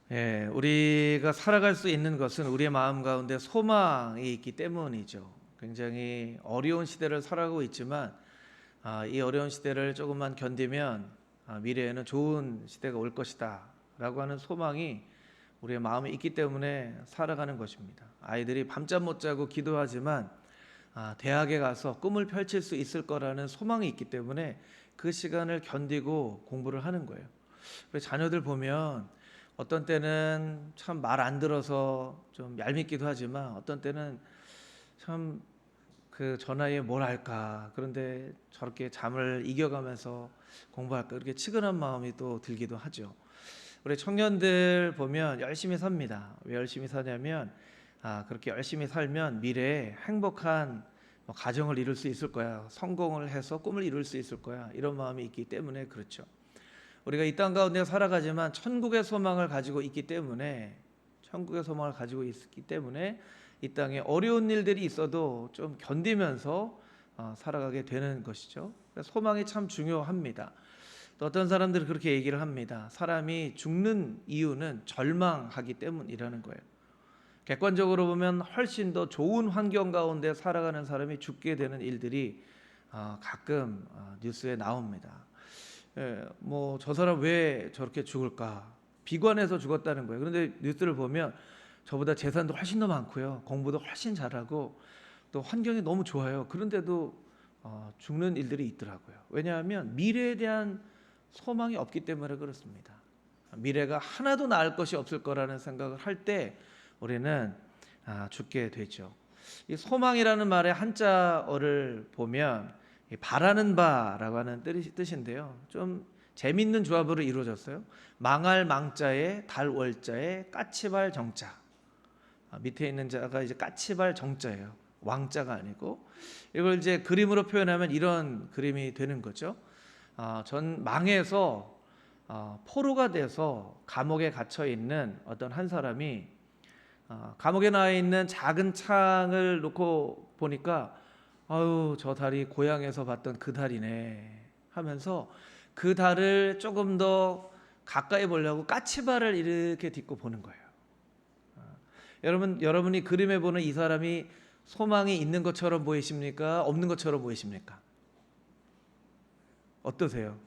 우리가 살아갈 수 있는 것은 우리의 마음 가운데 소망이 있기 때문이죠. 굉장히 어려운 시대를 살아가고 있지만 이 어려운 시대를 조금만 견디면 미래에는 좋은 시대가 올 것이다 라고 하는 소망이 우리의 마음에 있기 때문에 살아가는 것입니다. 아이들이 밤잠 못 자고 기도하지만 대학에 가서 꿈을 펼칠 수 있을 거라는 소망이 있기 때문에 그 시간을 견디고 공부를 하는 거예요. 그래서 자녀들 보면 어떤 때는 참 말 안 들어서 좀 얄밉기도 하지만 어떤 때는 참 그 전화에 뭘 할까, 그런데 저렇게 잠을 이겨가면서 공부할까, 이렇게 치근한 마음이 또 들기도 하죠. 우리 청년들 보면 열심히 삽니다. 왜 열심히 사냐면 그렇게 열심히 살면 미래에 행복한 가정을 이룰 수 있을 거야, 성공을 해서 꿈을 이룰 수 있을 거야, 이런 마음이 있기 때문에 그렇죠. 우리가 이 땅 가운데 살아가지만 천국의 소망을 가지고 있기 때문에 이 땅에 어려운 일들이 있어도 좀 견디면서 살아가게 되는 것이죠. 소망이 참 중요합니다. 또 어떤 사람들은 그렇게 얘기를 합니다. 사람이 죽는 이유는 절망하기 때문이라는 거예요. 객관적으로 보면 훨씬 더 좋은 환경 가운데 살아가는 사람이 죽게 되는 일들이 가끔 뉴스에 나옵니다. 뭐 저 사람 왜 저렇게 죽을까? 비관해서 죽었다는 거예요. 그런데 뉴스를 보면 저보다 재산도 훨씬 더 많고요, 공부도 훨씬 잘하고 또 환경이 너무 좋아요. 그런데도 죽는 일들이 있더라고요. 왜냐하면 미래에 대한 소망이 없기 때문에 그렇습니다. 미래가 하나도 나을 것이 없을 거라는 생각을 할 때 우리는 죽게 되죠. 이 소망이라는 말의 한자어를 보면 바라는 바라고 하는 뜻인데요, 좀 재밌는 조합으로 이루어졌어요. 망할 망자에 달 월자에 까치발 정자. 밑에 있는 자가 이제 까치발 정자예요. 왕자가 아니고. 이걸 이제 그림으로 표현하면 이런 그림이 되는 거죠. 전 망해서 포로가 돼서 감옥에 갇혀 있는 어떤 한 사람이 감옥에 나와 있는 작은 창을 놓고 보니까 아유, 저 달이 고향에서 봤던 그 달이네 하면서 그 달을 조금 더 가까이 보려고 까치발을 이렇게 딛고 보는 거예요. 여러분이 그림에 보는 이 사람이 소망이 있는 것처럼 보이십니까? 없는 것처럼 보이십니까? 어떠세요?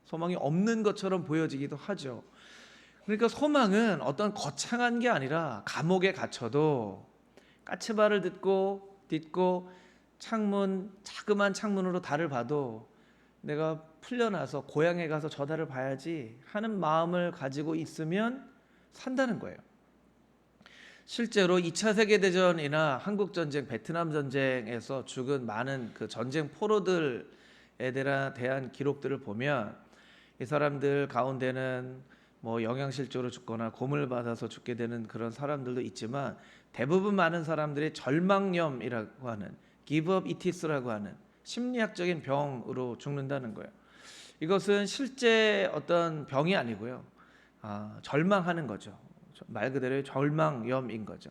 소망이 없는 것처럼 보여지기도 하죠. 그러니까 소망은 어떤 거창한 게 아니라 감옥에 갇혀도 까치발을 딛고 자그만 창문으로 달을 봐도 내가 풀려나서 고향에 가서 저 달을 봐야지 하는 마음을 가지고 있으면 산다는 거예요. 실제로 2차 세계대전이나 한국전쟁, 베트남 전쟁에서 죽은 많은 그 전쟁 포로들에 대한 기록들을 보면 이 사람들 가운데는 뭐 영양실조로 죽거나 고문을 받아서 죽게 되는 그런 사람들도 있지만 대부분 많은 사람들이 절망염이라고 하는 give up itis라고 하는 심리학적인 병으로 죽는다는 거예요. 이것은 실제 어떤 병이 아니고요, 절망하는 거죠. 말 그대로 절망염인 거죠.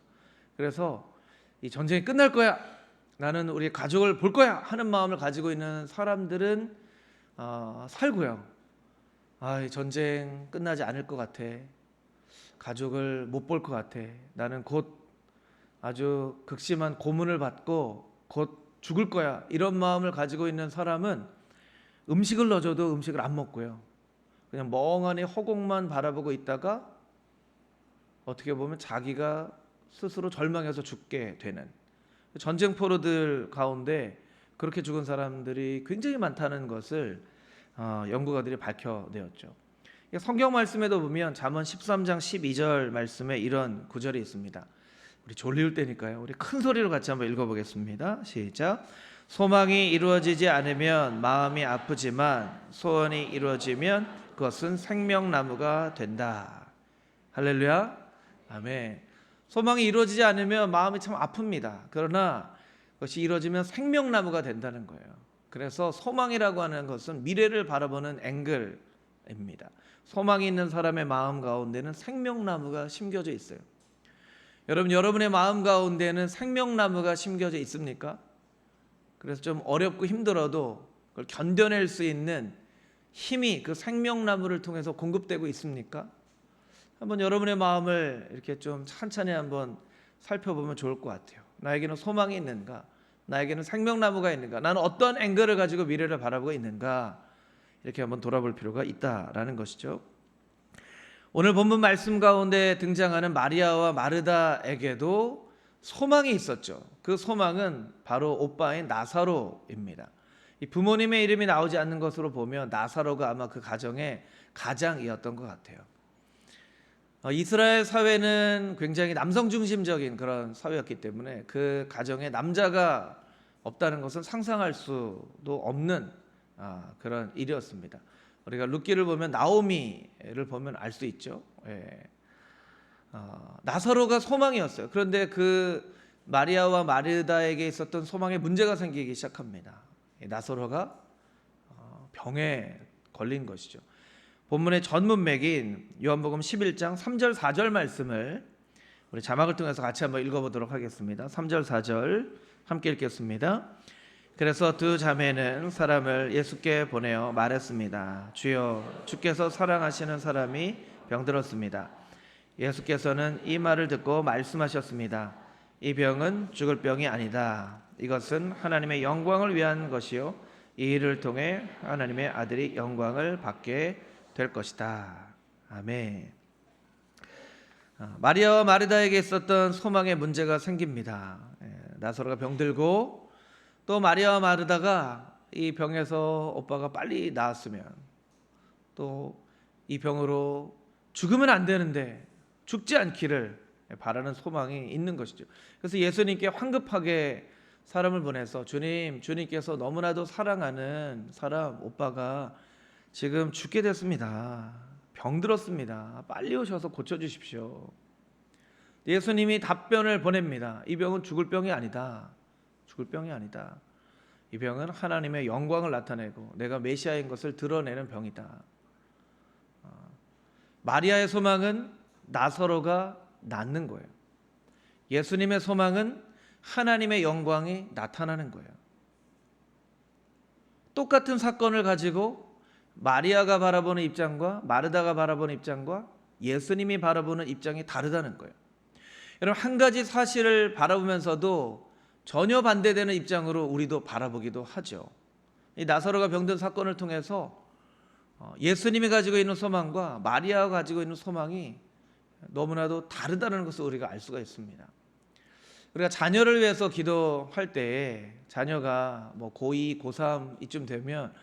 그래서 이 전쟁이 끝날 거야, 나는 우리 가족을 볼 거야 하는 마음을 가지고 있는 사람들은 살고요, 이 전쟁 끝나지 않을 것 같아, 가족을 못 볼 것 같아, 나는 곧 아주 극심한 고문을 받고 곧 죽을 거야, 이런 마음을 가지고 있는 사람은 음식을 넣어줘도 음식을 안 먹고요, 그냥 멍하니 허공만 바라보고 있다가 어떻게 보면 자기가 스스로 절망해서 죽게 되는, 전쟁 포로들 가운데 그렇게 죽은 사람들이 굉장히 많다는 것을 연구가들이 밝혀내었죠. 성경 말씀에도 보면 잠언 13장 12절 말씀에 이런 구절이 있습니다. 우리 졸릴 때니까요, 우리 큰 소리로 같이 한번 읽어보겠습니다. 시작. 소망이 이루어지지 않으면 마음이 아프지만 소원이 이루어지면 그것은 생명나무가 된다. 할렐루야. 아멘. 소망이 이루어지지 않으면 마음이 참 아픕니다. 그러나 그것이 이루어지면 생명나무가 된다는 거예요. 그래서 소망이라고 하는 것은 미래를 바라보는 앵글입니다. 소망이 있는 사람의 마음 가운데는 생명나무가 심겨져 있어요. 여러분의 마음 가운데는 생명나무가 심겨져 있습니까? 그래서 좀 어렵고 힘들어도 그걸 견뎌낼 수 있는 힘이 그 생명나무를 통해서 공급되고 있습니까? 한번 여러분의 마음을 이렇게 좀 찬찬히 한번 살펴보면 좋을 것 같아요. 나에게는 소망이 있는가? 나에게는 생명나무가 있는가? 나는 어떤 앵글을 가지고 미래를 바라보고 있는가? 이렇게 한번 돌아볼 필요가 있다라는 것이죠. 오늘 본문 말씀 가운데 등장하는 마리아와 마르다에게도 소망이 있었죠. 그 소망은 바로 오빠인 나사로입니다. 이 부모님의 이름이 나오지 않는 것으로 보면 나사로가 아마 그 가정의 가장이었던 것 같아요. 이스라엘 사회는 굉장히 남성 중심적인 그런 사회였기 때문에 그 가정에 남자가 없다는 것은 상상할 수도 없는 그런 일이었습니다. 우리가 룻기를 보면 나오미를 보면 알 수 있죠. 나사로가 소망이었어요. 그런데 그 마리아와 마르다에게 있었던 소망에 문제가 생기기 시작합니다. 나사로가 병에 걸린 것이죠. 본문의 전문맥인 요한복음 11장 3절 4절 말씀을 우리 자막을 통해서 같이 한번 읽어보도록 하겠습니다. 3절 4절 함께 읽겠습니다. 그래서 두 자매는 사람을 예수께 보내어 말했습니다. 주여, 주께서 사랑하시는 사람이 병들었습니다. 예수께서는 이 말을 듣고 말씀하셨습니다. 이 병은 죽을 병이 아니다. 이것은 하나님의 영광을 위한 것이요, 이 일을 통해 하나님의 아들이 영광을 받게 될 것이다. 아멘. 마리아와 마르다에게 있었던 소망의 문제가 생깁니다. 나사로가 병들고 또 마리아와 마르다가 이 병에서 오빠가 빨리 나았으면, 또 이 병으로 죽으면 안 되는데 죽지 않기를 바라는 소망이 있는 것이죠. 그래서 예수님께 황급하게 사람을 보내서 주님께서 너무나도 사랑하는 사람 오빠가 지금 죽게 됐습니다. 병들었습니다. 빨리 오셔서 고쳐주십시오. 예수님이 답변을 보냅니다. 이 병은 죽을 병이 아니다. 죽을 병이 아니다. 이 병은 하나님의 영광을 나타내고 내가 메시아인 것을 드러내는 병이다. 마리아의 소망은 나사로가 낫는 거예요. 예수님의 소망은 하나님의 영광이 나타나는 거예요. 똑같은 사건을 가지고 마리아가 바라보는 입장과 마르다가 바라보는 입장과 예수님이 바라보는 입장이 다르다는 거예요. 여러분, 한 가지 사실을 바라보면서도 전혀 반대되는 입장으로 우리도 바라보기도 하죠. 이 나사로가 병든 사건을 통해서 예수님이 가지고 있는 소망과 마리아가 가지고 있는 소망이 너무나도 다르다는 것을 우리가 알 수가 있습니다. 우리가 자녀를 위해서 기도할 때 자녀가 고2, 고3 이쯤 되면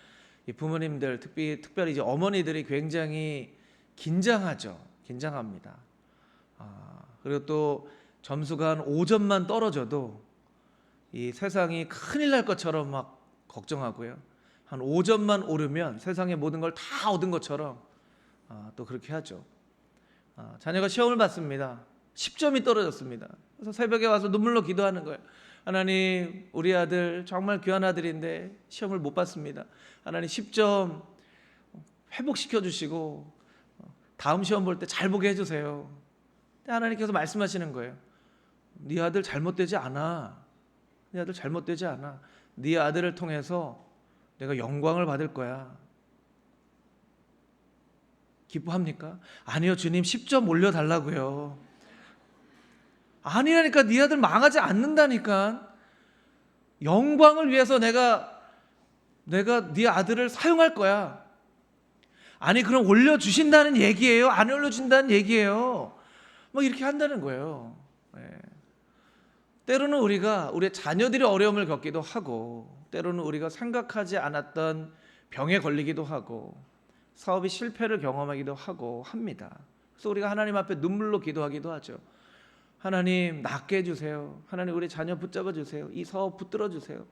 부모님들, 특별히 이제 어머니들이 굉장히 긴장합니다. 그리고 또 점수가 한 5점만 떨어져도 이 세상이 큰일 날 것처럼 막 걱정하고요. 한 5점만 오르면 세상의 모든 걸 다 얻은 것처럼 또 그렇게 하죠. 자녀가 시험을 봤습니다. 10점이 떨어졌습니다. 그래서 새벽에 와서 눈물로 기도하는 거예요. 하나님, 우리 아들 정말 귀한 아들인데 시험을 못 봤습니다. 하나님 10점 회복시켜 주시고 다음 시험 볼 때 잘 보게 해주세요. 하나님께서 말씀하시는 거예요. 네 아들 잘못되지 않아. 네 아들 잘못되지 않아. 네 아들을 통해서 내가 영광을 받을 거야. 기뻐합니까? 아니요, 주님 10점 올려달라고요. 아니라니까. 네 아들 망하지 않는다니까. 영광을 위해서 내가 네 아들을 사용할 거야. 아니, 그럼 올려주신다는 얘기예요? 안 올려준다는 얘기예요? 이렇게 한다는 거예요. 때로는 우리가 우리의 자녀들이 어려움을 겪기도 하고, 때로는 우리가 생각하지 않았던 병에 걸리기도 하고, 사업이 실패를 경험하기도 하고 합니다. 그래서 우리가 하나님 앞에 눈물로 기도하기도 하죠. 하나님, 낫게 해주세요. 하나님, 우리 자녀 붙잡아 주세요. 이 사업 붙들어 주세요.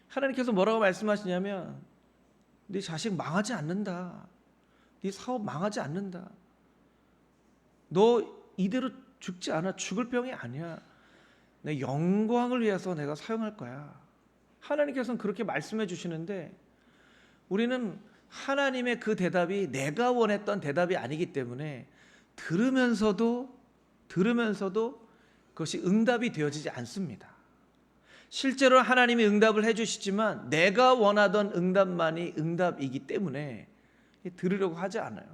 하나님께서 뭐라고 말씀하시냐면, 네 자식 망하지 않는다. 네 사업 망하지 않는다. 너 이대로 죽지 않아. 죽을 병이 아니야. 내 영광을 위해서 내가 사용할 거야. 하나님께서는 그렇게 말씀해 주시는데, 우리는 하나님의 그 대답이 내가 원했던 대답이 아니기 때문에 들으면서도 그것이 응답이 되어지지 않습니다. 실제로 하나님이 응답을 해주시지만 내가 원하던 응답만이 응답이기 때문에 들으려고 하지 않아요.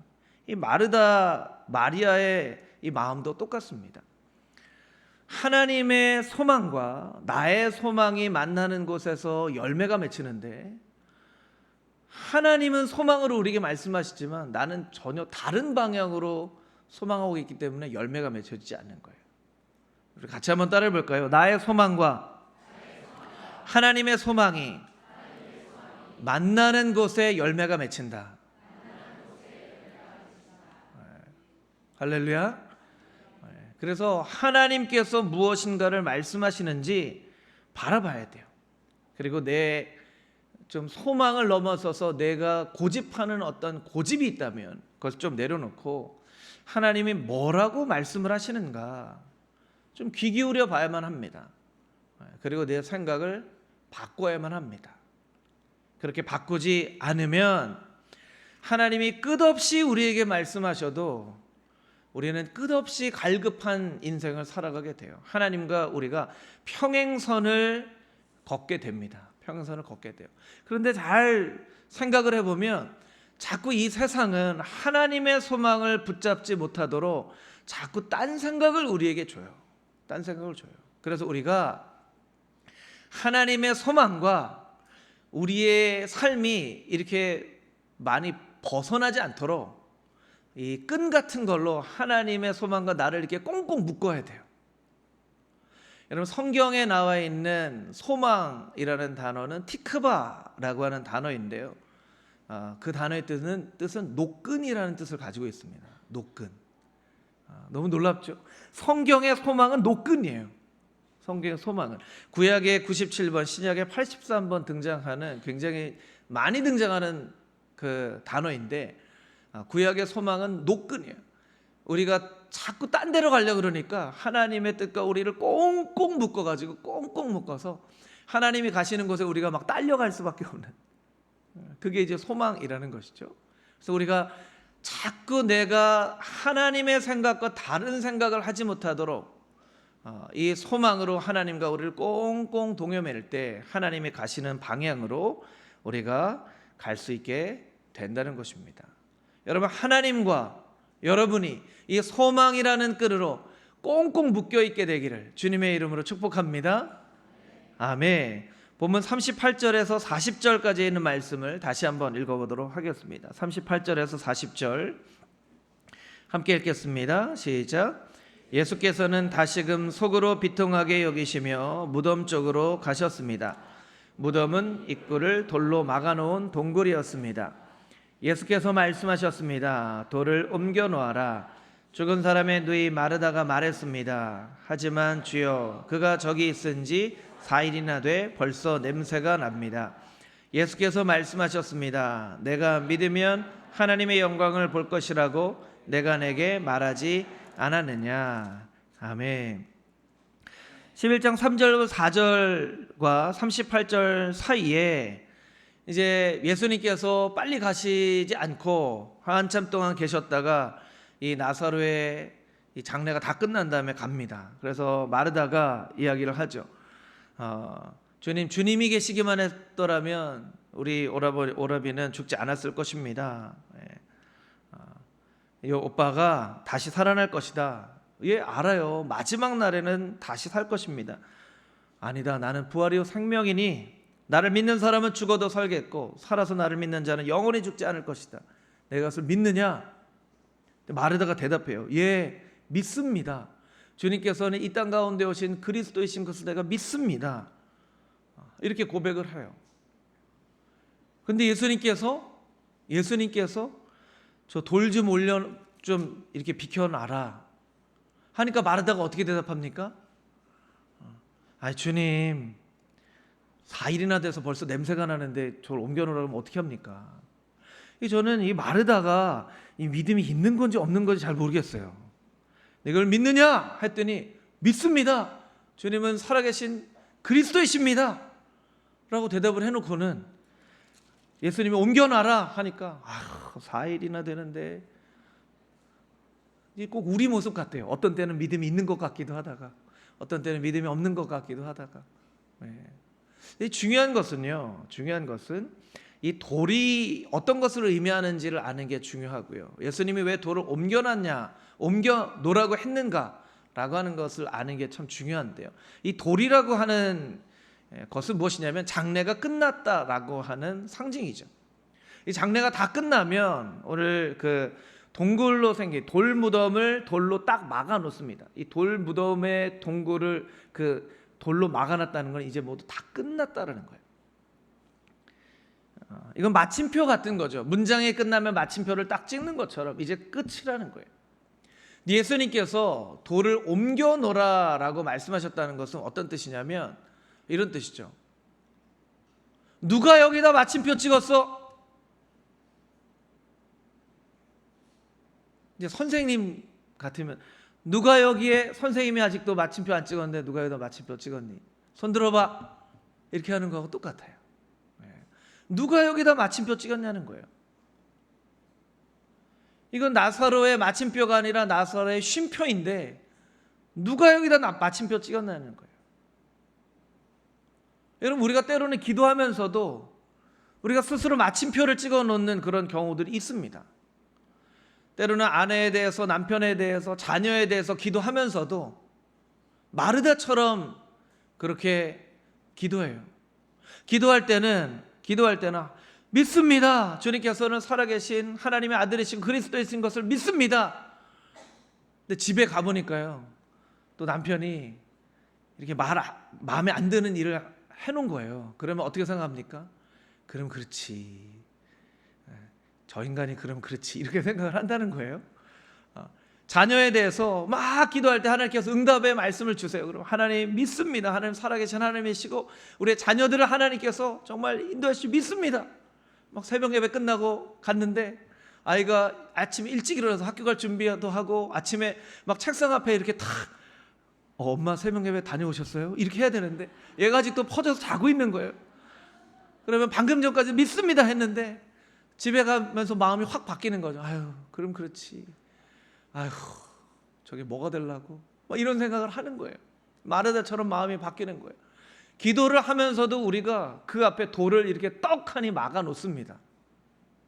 이 마르다 마리아의 이 마음도 똑같습니다. 하나님의 소망과 나의 소망이 만나는 곳에서 열매가 맺히는데, 하나님은 소망으로 우리에게 말씀하시지만 나는 전혀 다른 방향으로 소망하고 있기 때문에 열매가 맺혀지지 않는 거예요. 우리 같이 한번 따라해 볼까요? 나의 소망과 하나님의 소망이 만나는 곳에 열매가 맺힌다. 할렐루야. 그래서 하나님께서 무엇인가를 말씀하시는지 바라봐야 돼요. 그리고 내 좀 소망을 넘어서서 내가 고집하는 어떤 고집이 있다면 그것을 좀 내려놓고 하나님이 뭐라고 말씀을 하시는가 좀 귀 기울여 봐야만 합니다. 그리고 내 생각을 바꿔야만 합니다. 그렇게 바꾸지 않으면 하나님이 끝없이 우리에게 말씀하셔도 우리는 끝없이 갈급한 인생을 살아가게 돼요. 하나님과 우리가 평행선을 걷게 됩니다. 평행선을 걷게 돼요. 그런데 잘 생각을 해보면 자꾸 이 세상은 하나님의 소망을 붙잡지 못하도록 자꾸 딴 생각을 우리에게 줘요. 딴 생각을 줘요. 그래서 우리가 하나님의 소망과 우리의 삶이 이렇게 많이 벗어나지 않도록 이 끈 같은 걸로 하나님의 소망과 나를 이렇게 꽁꽁 묶어야 돼요. 여러분, 성경에 나와 있는 소망이라는 단어는 티크바라고 하는 단어인데요, 그 단어의 뜻은 노끈이라는 뜻을 가지고 있습니다. 노끈. 너무 놀랍죠? 성경의 소망은 노끈이에요. 성경의 소망은 구약의 97번, 신약의 83번 등장하는, 굉장히 많이 등장하는 그 단어인데, 구약의 소망은 노끈이에요. 우리가 자꾸 딴 데로 가려고 그러니까 하나님의 뜻과 우리를 꽁꽁 묶어가지고 꽁꽁 묶어서 하나님이 가시는 곳에 우리가 막 딸려갈 수밖에 없는, 그게 이제 소망이라는 것이죠. 그래서 우리가 자꾸 내가 하나님의 생각과 다른 생각을 하지 못하도록 이 소망으로 하나님과 우리를 꽁꽁 동여맬 때 하나님이 가시는 방향으로 우리가 갈 수 있게 된다는 것입니다. 여러분, 하나님과 여러분이 이 소망이라는 끈으로 꽁꽁 묶여있게 되기를 주님의 이름으로 축복합니다. 아멘. 본문 38절에서 40절까지 있는 말씀을 다시 한번 읽어보도록 하겠습니다. 38절에서 40절 함께 읽겠습니다. 시작. 예수께서는 다시금 속으로 비통하게 여기시며 무덤 쪽으로 가셨습니다. 무덤은 입구를 돌로 막아놓은 동굴이었습니다. 예수께서 말씀하셨습니다. 돌을 옮겨 놓아라. 죽은 사람의 누이 마르다가 말했습니다. 하지만 주여, 그가 저기 있은지 4일이나 돼 벌써 냄새가 납니다. 예수께서 말씀하셨습니다. 내가 믿으면 하나님의 영광을 볼 것이라고 내가 내게 말하지 않았느냐. 아멘. 11장 3절 4절과 38절 사이에 이제 예수님께서 빨리 가시지 않고 한참 동안 계셨다가 이 나사로의 이 장례가 다 끝난 다음에 갑니다. 그래서 마르다가 이야기를 하죠. 주님이 계시기만 했더라면 우리 오라비는 죽지 않았을 것입니다. 이 오빠가 다시 살아날 것이다. 예, 알아요. 마지막 날에는 다시 살 것입니다. 아니다. 나는 부활이요 생명이니 나를 믿는 사람은 죽어도 살겠고 살아서 나를 믿는 자는 영원히 죽지 않을 것이다. 내가 그것을 믿느냐? 마르다가 대답해요. 예, 믿습니다. 주님께서는 이 땅 가운데 오신 그리스도이신 것을 내가 믿습니다. 이렇게 고백을 해요. 근데 예수님께서 저 돌 좀 올려 좀 이렇게 비켜놔라 하니까 마르다가 어떻게 대답합니까? 아이, 주님 4일이나 돼서 벌써 냄새가 나는데 저를 옮겨놓으라고 하면 어떻게 합니까? 저는 이 마르다가 이 믿음이 있는 건지 없는 건지 잘 모르겠어요. 이걸 믿느냐 했더니 믿습니다. 주님은 살아계신 그리스도이십니다 라고 대답을 해놓고는 예수님이 옮겨놔라 하니까 4일이나 되는데, 꼭 우리 모습 같아요. 어떤 때는 믿음이 있는 것 같기도 하다가 어떤 때는 믿음이 없는 것 같기도 하다가. 중요한 것은 이 돌이 어떤 것을 의미하는지를 아는 게 중요하고요. 예수님이 왜 돌을 옮겨놨냐, 옮겨 놓으라고 했는가라고 하는 것을 아는 게 참 중요한데요. 이 돌이라고 하는 것은 무엇이냐면 장례가 끝났다라고 하는 상징이죠. 이 장례가 다 끝나면 오늘 그 동굴로 생긴 돌 무덤을 돌로 딱 막아 놓습니다. 이 돌 무덤의 동굴을 그 돌로 막아놨다는 건 이제 모두 다 끝났다라는 거예요. 이건 마침표 같은 거죠. 문장이 끝나면 마침표를 딱 찍는 것처럼 이제 끝이라는 거예요. 예수님께서 돌을 옮겨 놓으라라고 말씀하셨다는 것은 어떤 뜻이냐면 이런 뜻이죠. 누가 여기다 마침표 찍었어? 이제 선생님 같으면 누가 여기에 선생님이 아직도 마침표 안 찍었는데 누가 여기다 마침표 찍었니? 손 들어봐. 이렇게 하는 거하고 똑같아요. 누가 여기다 마침표 찍었냐는 거예요. 이건 나사로의 마침표가 아니라 나사로의 쉼표인데 누가 여기다 마침표 찍었냐는 거예요. 여러분, 우리가 때로는 기도하면서도 우리가 스스로 마침표를 찍어 놓는 그런 경우들이 있습니다. 때로는 아내에 대해서, 남편에 대해서, 자녀에 대해서 기도하면서도 마르다처럼 그렇게 기도해요. 기도할 때는 믿습니다. 주님께서는 살아계신 하나님의 아들이신 그리스도이신 것을 믿습니다. 근데 집에 가보니까요, 또 남편이 이렇게 마음에 안 드는 일을 해놓은 거예요. 그러면 어떻게 생각합니까? 그럼 그렇지, 저 인간이 그럼 그렇지, 이렇게 생각을 한다는 거예요. 자녀에 대해서 막 기도할 때 하나님께서 응답의 말씀을 주세요. 그럼 하나님 믿습니다. 하나님 살아계신 하나님이시고 우리의 자녀들을 하나님께서 정말 인도하시고 믿습니다. 막 새벽 예배 끝나고 갔는데 아이가 아침 일찍 일어나서 학교 갈 준비도 하고 아침에 막 책상 앞에 이렇게 탁 엄마 새벽 예배 다녀오셨어요? 이렇게 해야 되는데 얘가 아직도 퍼져서 자고 있는 거예요. 그러면 방금 전까지 믿습니다 했는데 집에 가면서 마음이 확 바뀌는 거죠. 아유, 그럼 그렇지. 아휴, 저게 뭐가 되려고? 이런 생각을 하는 거예요. 마르다처럼 마음이 바뀌는 거예요. 기도를 하면서도 우리가 그 앞에 돌을 이렇게 떡하니 막아 놓습니다.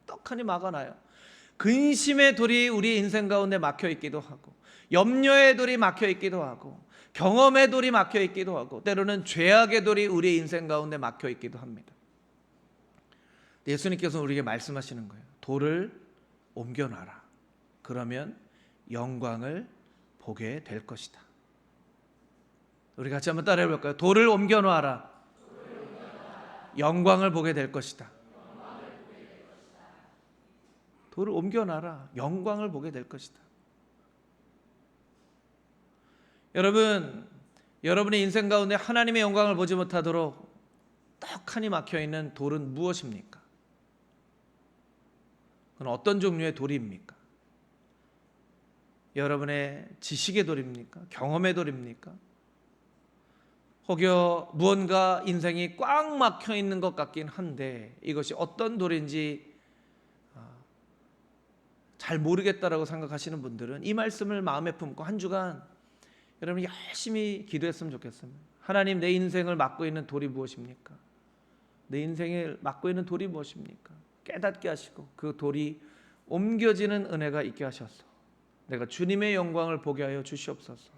떡하니 막아놔요. 근심의 돌이 우리 인생 가운데 막혀 있기도 하고, 염려의 돌이 막혀 있기도 하고, 경험의 돌이 막혀 있기도 하고, 때로는 죄악의 돌이 우리 인생 가운데 막혀 있기도 합니다. 예수님께서는 우리에게 말씀하시는 거예요. 돌을 옮겨놔라. 그러면 영광을 보게 될 것이다. 우리 같이 한번 따라해 볼까요? 돌을 옮겨놔라. 영광을 보게 될 것이다. 돌을 옮겨놔라. 영광을 보게 될 것이다. 여러분, 여러분의 인생 가운데 하나님의 영광을 보지 못하도록 떡하니 막혀있는 돌은 무엇입니까? 그건 어떤 종류의 돌입니까? 여러분의 지식의 돌입니까? 경험의 돌입니까? 혹여 무언가 인생이 꽉 막혀 있는 것 같긴 한데 이것이 어떤 돌인지 잘 모르겠다라고 생각하시는 분들은 이 말씀을 마음에 품고 한 주간 여러분 열심히 기도했으면 좋겠습니다. 하나님, 내 인생을 막고 있는 돌이 무엇입니까? 내 인생을 막고 있는 돌이 무엇입니까? 깨닫게 하시고 그 돌이 옮겨지는 은혜가 있게 하셔서 내가 주님의 영광을 보게 하여 주시옵소서.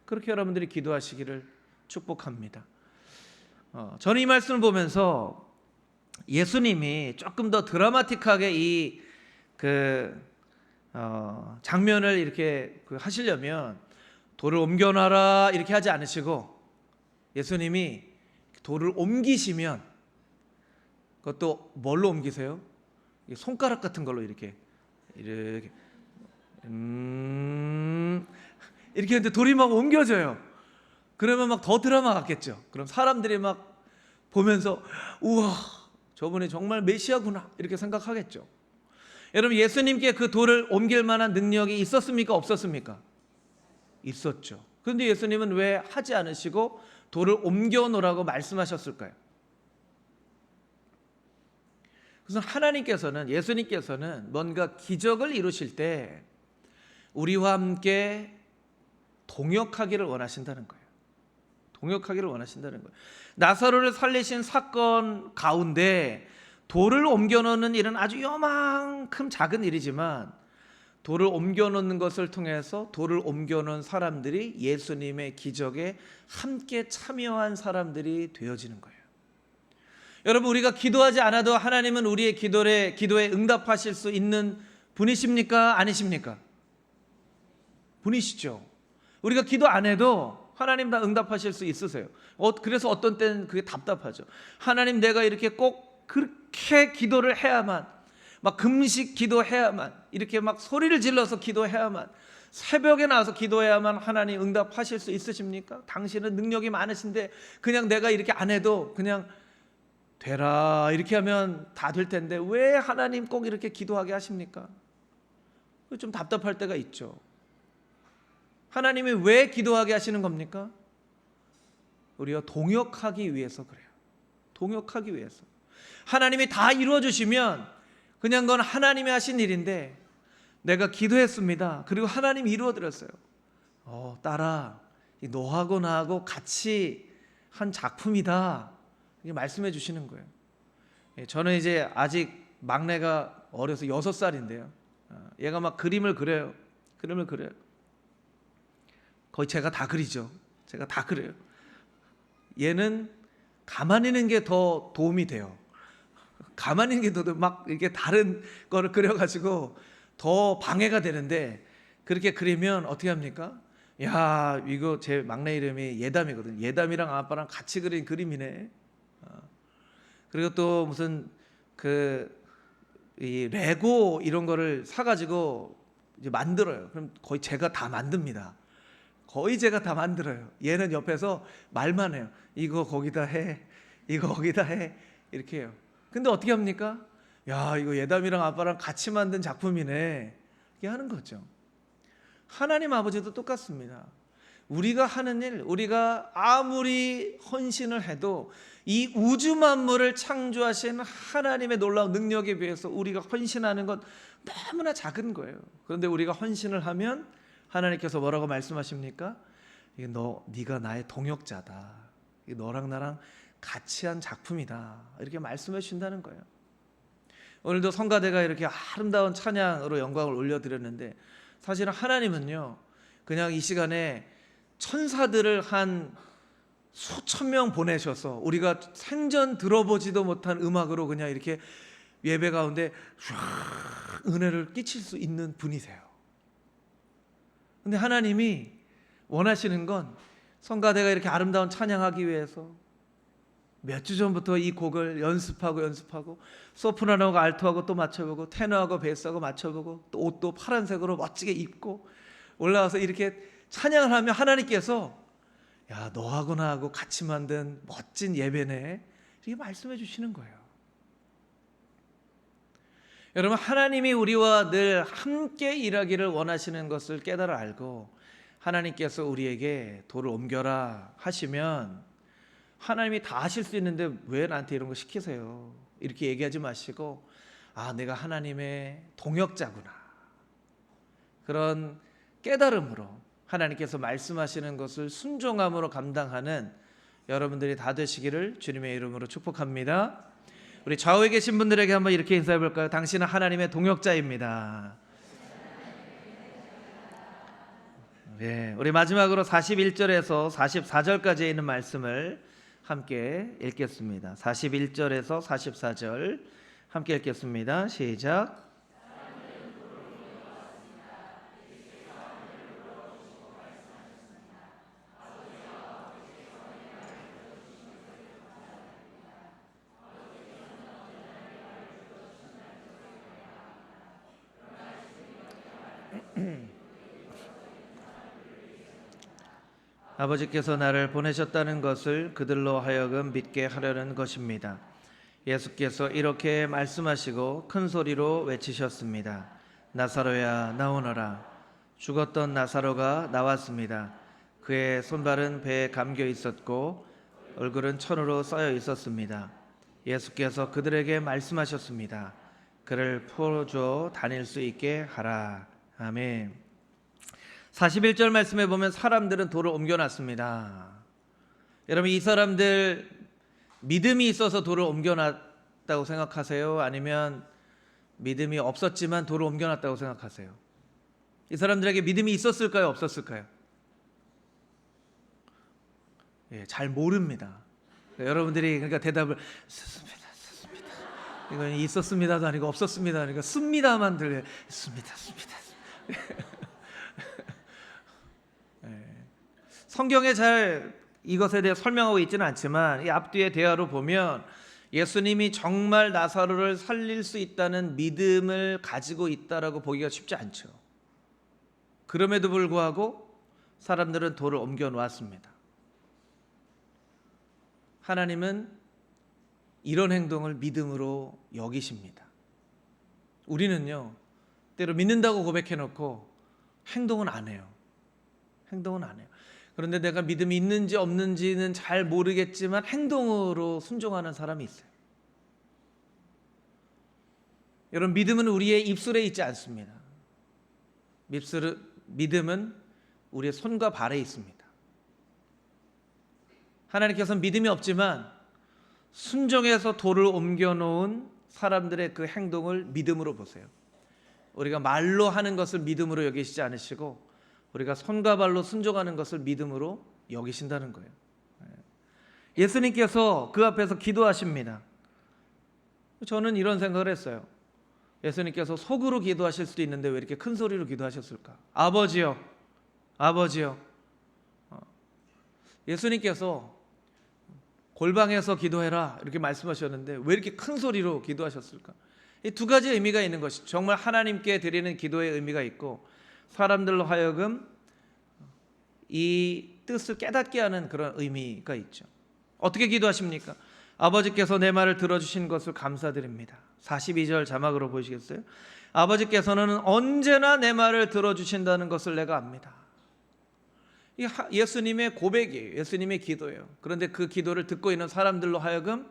그렇게 여러분들이 기도하시기를 축복합니다. 저는 이 말씀을 보면서 예수님이 조금 더 드라마틱하게 이 장면을 이렇게 하시려면 돌을 옮겨놔라 이렇게 하지 않으시고 예수님이 돌을 옮기시면 그것도 뭘로 옮기세요? 손가락 같은 걸로 이렇게 이렇게 했는데 돌이 막 옮겨져요. 그러면 막 더 드라마 같겠죠. 그럼 사람들이 막 보면서 우와, 저분이 정말 메시아구나 이렇게 생각하겠죠. 여러분, 예수님께 그 돌을 옮길 만한 능력이 있었습니까? 없었습니까? 있었죠. 그런데 예수님은 왜 하지 않으시고 돌을 옮겨 놓으라고 말씀하셨을까요? 그래서 하나님께서는, 예수님께서는 뭔가 기적을 이루실 때 우리와 함께 동역하기를 원하신다는 거예요. 동역하기를 원하신다는 거예요. 나사로를 살리신 사건 가운데 돌을 옮겨 놓는 일은 아주 요만큼 작은 일이지만 돌을 옮겨 놓는 것을 통해서 돌을 옮겨 놓은 사람들이 예수님의 기적에 함께 참여한 사람들이 되어지는 거예요. 여러분, 우리가 기도하지 않아도 하나님은 우리의 기도에 응답하실 수 있는 분이십니까? 아니십니까? 분이시죠. 우리가 기도 안 해도 하나님 다 응답하실 수 있으세요. 그래서 어떤 때는 그게 답답하죠. 하나님, 내가 이렇게 꼭 그렇게 기도를 해야만, 막 금식 기도해야만, 이렇게 막 소리를 질러서 기도해야만, 새벽에 나와서 기도해야만 하나님 응답하실 수 있으십니까? 당신은 능력이 많으신데 그냥 내가 이렇게 안 해도 그냥 되라 이렇게 하면 다 될 텐데 왜 하나님 꼭 이렇게 기도하게 하십니까? 좀 답답할 때가 있죠. 하나님이 왜 기도하게 하시는 겁니까? 우리가 동역하기 위해서 그래요. 동역하기 위해서. 하나님이 다 이루어 주시면 그냥 그건 하나님이 하신 일인데 내가 기도했습니다. 그리고 하나님이 이루어 드렸어요. 딸아, 너하고 나하고 같이 한 작품이다. 이렇게 말씀해 주시는 거예요. 저는 이제 아직 막내가 어려서 6살인데요. 얘가 막 그림을 그려요. 거의 제가 다 그리죠. 제가 다 그려요. 얘는 가만히 있는 게 더 도움이 돼요. 가만히 있는 게 더 막 이렇게 다른 거를 그려가지고 더 방해가 되는데 그렇게 그리면 어떻게 합니까? 야, 이거 제 막내 이름이 예담이거든요. 예담이랑 아빠랑 같이 그린 그림이네. 그리고 또 무슨 이 레고 이런 거를 사가지고 이제 만들어요. 그럼 거의 제가 다 만듭니다. 거의 제가 다 만들어요. 얘는 옆에서 말만 해요. 이거 거기다 해, 이거 거기다 해, 이렇게 해요. 근데 어떻게 합니까? 야, 이거 예담이랑 아빠랑 같이 만든 작품이네, 이렇게 하는 거죠. 하나님 아버지도 똑같습니다. 우리가 하는 일, 우리가 아무리 헌신을 해도 이 우주 만물을 창조하신 하나님의 놀라운 능력에 비해서 우리가 헌신하는 건 너무나 작은 거예요. 그런데 우리가 헌신을 하면 하나님께서 뭐라고 말씀하십니까? 네가 나의 동역자다. 너랑 나랑 같이 한 작품이다. 이렇게 말씀해 주신다는 거예요. 오늘도 성가대가 이렇게 아름다운 찬양으로 영광을 올려드렸는데 사실은 하나님은요, 그냥 이 시간에 천사들을 한 수천 명 보내셔서 우리가 생전 들어보지도 못한 음악으로 그냥 이렇게 예배 가운데 은혜를 끼칠 수 있는 분이세요. 근데 하나님이 원하시는 건 성가대가 이렇게 아름다운 찬양하기 위해서 몇 주 전부터 이 곡을 연습하고 소프라노하고 알토하고 또 맞춰보고 테너하고 베이스하고 맞춰보고 또 옷도 파란색으로 멋지게 입고 올라와서 이렇게 찬양을 하면 하나님께서 야, 너하고 나하고 같이 만든 멋진 예배네, 이렇게 말씀해 주시는 거예요. 여러분, 하나님이 우리와 늘 함께 일하기를 원하시는 것을 깨달아 알고 하나님께서 우리에게 돌을 옮겨라 하시면 하나님이 다 하실 수 있는데 왜 나한테 이런 거 시키세요? 이렇게 얘기하지 마시고 내가 하나님의 동역자구나, 그런 깨달음으로 하나님께서 말씀하시는 것을 순종함으로 감당하는 여러분들이 다 되시기를 주님의 이름으로 축복합니다. 우리 좌우에 계신 분들에게 한번 이렇게 인사해 볼까요? 당신은 하나님의 동역자입니다. 네, 우리 마지막으로 41절에서 44절까지 있는 말씀을 함께 읽겠습니다. 41절에서 44절 함께 읽겠습니다. 시작. 아버지께서 나를 보내셨다는 것을 그들로 하여금 믿게 하려는 것입니다. 예수께서 이렇게 말씀하시고 큰 소리로 외치셨습니다. 나사로야, 나오너라. 죽었던 나사로가 나왔습니다. 그의 손발은 배에 감겨 있었고 얼굴은 천으로 쌓여 있었습니다. 예수께서 그들에게 말씀하셨습니다. 그를 풀어줘 다닐 수 있게 하라. 아멘. 41절 말씀에 보면 사람들은 돌을 옮겨놨습니다. 여러분, 이 사람들 믿음이 있어서 돌을 옮겨놨 옮겨놨다고 생각하세요? 아니면 믿음이 없었지만 돌을 옮겨놨다고 생각하세요? 이 사람들에게 믿음이 있었을까요? 없었을까요? 예, 잘 모릅니다. 여러분들이 그러니까 대답을 있었습니다. 이건 있었습니다도 아니고 없었습니다. 그러니까 씁니다만 들려요. 씁니다. 예. 성경에 잘 이것에 대해 설명하고 있지는 않지만 이 앞뒤의 대화로 보면 예수님이 정말 나사로를 살릴 수 있다는 믿음을 가지고 있다라고 보기가 쉽지 않죠. 그럼에도 불구하고 사람들은 돌을 옮겨 놓았습니다. 하나님은 이런 행동을 믿음으로 여기십니다. 우리는요, 때로 믿는다고 고백해놓고 행동은 안 해요. 그런데 내가 믿음이 있는지 없는지는 잘 모르겠지만 행동으로 순종하는 사람이 있어요. 여러분, 믿음은 우리의 입술에 있지 않습니다. 믿음은 우리의 손과 발에 있습니다. 하나님께서는 믿음이 없지만 순종해서 돌을 옮겨놓은 사람들의 그 행동을 믿음으로 보세요. 우리가 말로 하는 것을 믿음으로 여기시지 않으시고 우리가 손과 발로 순종하는 것을 믿음으로 여기신다는 거예요. 예수님께서 그 앞에서 기도하십니다. 저는 이런 생각을 했어요. 예수님께서 속으로 기도하실 수도 있는데 왜 이렇게 큰 소리로 기도하셨을까? 아버지요. 예수님께서 골방에서 기도해라 이렇게 말씀하셨는데 왜 이렇게 큰 소리로 기도하셨을까? 이 두 가지 의미가 있는 것이 정말 하나님께 드리는 기도의 의미가 있고 사람들로 하여금 이 뜻을 깨닫게 하는 그런 의미가 있죠. 어떻게 기도하십니까? 아버지께서 내 말을 들어주신 것을 감사드립니다. 42절 자막으로 보시겠어요? 아버지께서는 언제나 내 말을 들어주신다는 것을 내가 압니다. 이 예수님의 고백이에요. 예수님의 기도예요. 그런데 그 기도를 듣고 있는 사람들로 하여금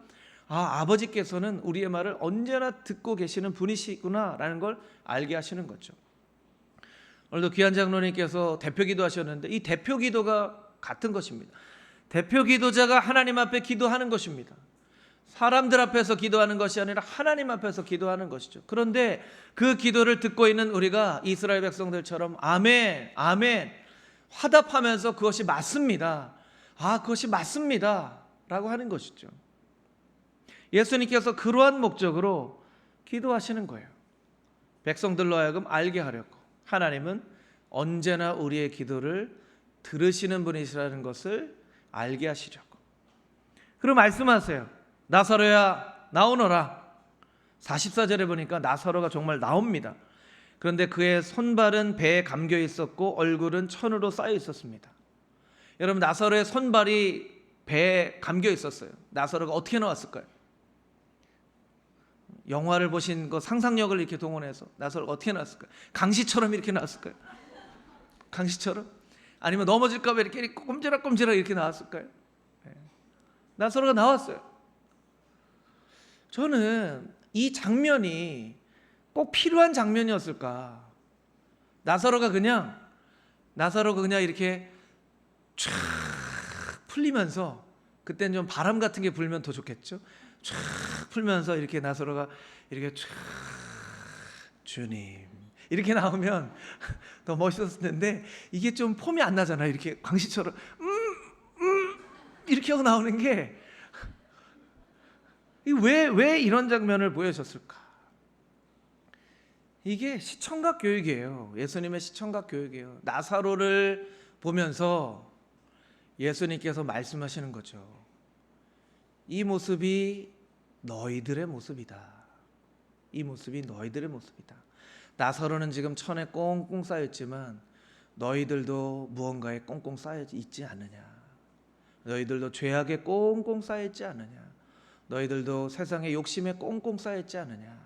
아버지께서는 우리의 말을 언제나 듣고 계시는 분이시구나라는 걸 알게 하시는 거죠. 오늘도 귀한 장로님께서 대표 기도하셨는데 이 대표 기도가 같은 것입니다. 대표 기도자가 하나님 앞에 기도하는 것입니다. 사람들 앞에서 기도하는 것이 아니라 하나님 앞에서 기도하는 것이죠. 그런데 그 기도를 듣고 있는 우리가 이스라엘 백성들처럼 아멘, 아멘 화답하면서 그것이 맞습니다. 그것이 맞습니다 라고 하는 것이죠. 예수님께서 그러한 목적으로 기도하시는 거예요. 백성들로 하여금 알게 하려고. 하나님은 언제나 우리의 기도를 들으시는 분이시라는 것을 알게 하시려고. 그리고 말씀하세요. 나사로야 나오너라. 44절에 보니까 나사로가 정말 나옵니다. 그런데 그의 손발은 배에 감겨 있었고 얼굴은 천으로 쌓여 있었습니다. 여러분, 나사로의 손발이 배에 감겨 있었어요. 나사로가 어떻게 나왔을까요? 영화를 보신 거 상상력을 이렇게 동원해서 나사로가 어떻게 나왔을까요? 강시처럼 이렇게 나왔을까요? 강시처럼? 아니면 넘어질까 봐 이렇게 꼼지락꼼지락 이렇게 나왔을까요? 나사로가 나왔어요. 저는 이 장면이 꼭 필요한 장면이었을까? 나사로가 그냥 이렇게 쫙 풀리면서, 그때는 좀 바람 같은 게 불면 더 좋겠죠? 쫙 풀면서 이렇게 나사로가 이렇게 쫙 주님 이렇게 나오면 더 멋있었을 텐데 이게 좀 폼이 안 나잖아요. 이렇게 광시처럼 이렇게 하고 나오는 게 왜 이런 장면을 보여줬을까? 이게 시청각 교육이에요. 예수님의 시청각 교육이에요. 나사로를 보면서 예수님께서 말씀하시는 거죠. 이 모습이 너희들의 모습이다. 이 모습이 너희들의 모습이다. 나사로는 지금 천에 꽁꽁 쌓였지만 너희들도 무언가에 꽁꽁 쌓여 있지 않느냐. 너희들도 죄악에 꽁꽁 쌓여 있지 않느냐. 너희들도 세상의 욕심에 꽁꽁 쌓여 있지 않느냐.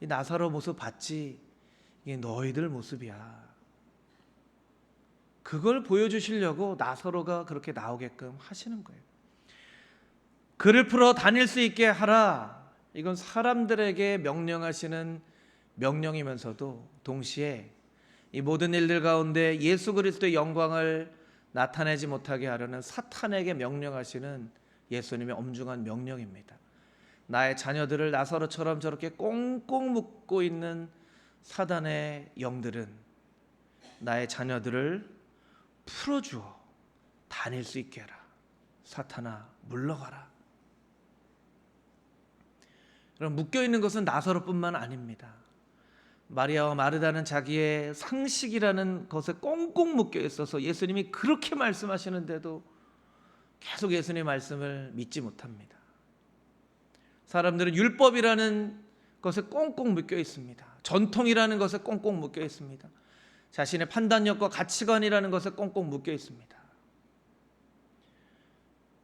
이 나사로 모습 봤지? 이게 너희들 모습이야. 그걸 보여주시려고 나사로가 그렇게 나오게끔 하시는 거예요. 그를 풀어 다닐 수 있게 하라. 이건 사람들에게 명령하시는 명령이면서도 동시에 이 모든 일들 가운데 예수 그리스도의 영광을 나타내지 못하게 하려는 사탄에게 명령하시는 예수님의 엄중한 명령입니다. 나의 자녀들을 나사로처럼 저렇게 꽁꽁 묶고 있는 사단의 영들은 나의 자녀들을 풀어주어 다닐 수 있게 해라. 사탄아, 물러가라. 그럼 묶여있는 것은 나사로뿐만 아닙니다. 마리아와 마르다는 자기의 상식이라는 것에 꽁꽁 묶여 있어서 예수님이 그렇게 말씀하시는데도 계속 예수님의 말씀을 믿지 못합니다. 사람들은 율법이라는 것에 꽁꽁 묶여 있습니다. 전통이라는 것에 꽁꽁 묶여 있습니다. 자신의 판단력과 가치관이라는 것에 꽁꽁 묶여 있습니다.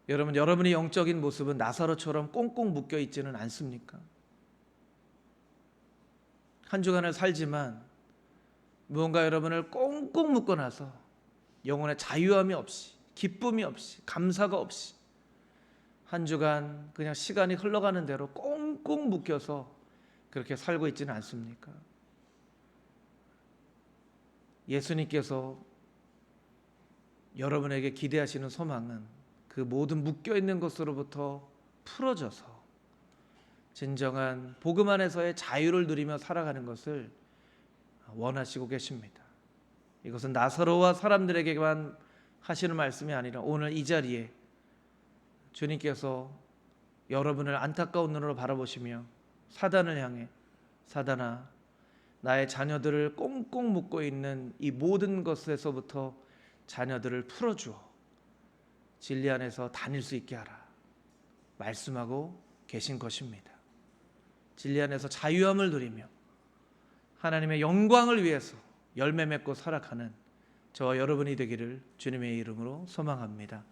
여러분, 여러분의 영적인 모습은 나사로처럼 꽁꽁 묶여 있지는 않습니까? 한 주간을 살지만 무언가 여러분을 꽁꽁 묶어놔서 영혼의 자유함이 없이, 기쁨이 없이, 감사가 없이 한 주간 그냥 시간이 흘러가는 대로 꽁꽁 묶여서 그렇게 살고 있지는 않습니까? 예수님께서 여러분에게 기대하시는 소망은 그 모든 묶여있는 것으로부터 풀어져서 진정한 복음 안에서의 자유를 누리며 살아가는 것을 원하시고 계십니다. 이것은 나사로와 사람들에게만 하시는 말씀이 아니라 오늘 이 자리에 주님께서 여러분을 안타까운 눈으로 바라보시며 사단을 향해 사단아, 나의 자녀들을 꽁꽁 묶고 있는 이 모든 것에서부터 자녀들을 풀어주어 진리 안에서 다닐 수 있게 하라 말씀하고 계신 것입니다. 진리 안에서 자유함을 누리며 하나님의 영광을 위해서 열매 맺고 살아가는 저와 여러분이 되기를 주님의 이름으로 소망합니다.